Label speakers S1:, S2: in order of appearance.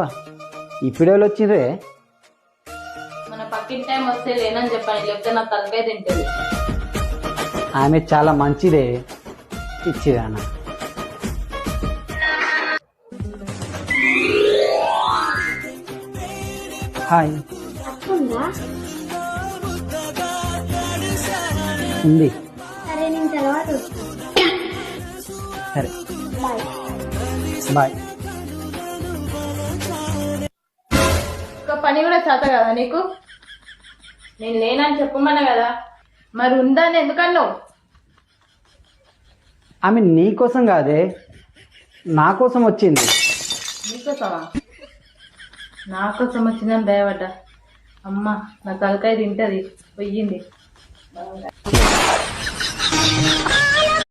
S1: అబ్బా ఇప్పుడే వచ్చిందే.
S2: మన పక్కింటి టైం వస్తే లేనని చెప్పండి, లేకపోతే నా తలకాయ తింటుంది.
S1: ఆమె చాలా మంచిదే, ఇచ్చిదాన. హాయ్. ఉంది.
S3: సరే నేను తర్వాత
S1: సరే బాయ్.
S2: ఒక పని కూడా చేత కదా నీకు? నేను లేనని చెప్పమన్నా కదా, మరి ఉందా అని ఎందుకన్నావు?
S1: ఆమె నీ కోసం కాదే, నా కోసం వచ్చింది.
S2: నీకోసమా? నా కోసం వచ్చిందని భయపడ్డా. అమ్మ నా తలకాయ తింటది, పొయ్యింది.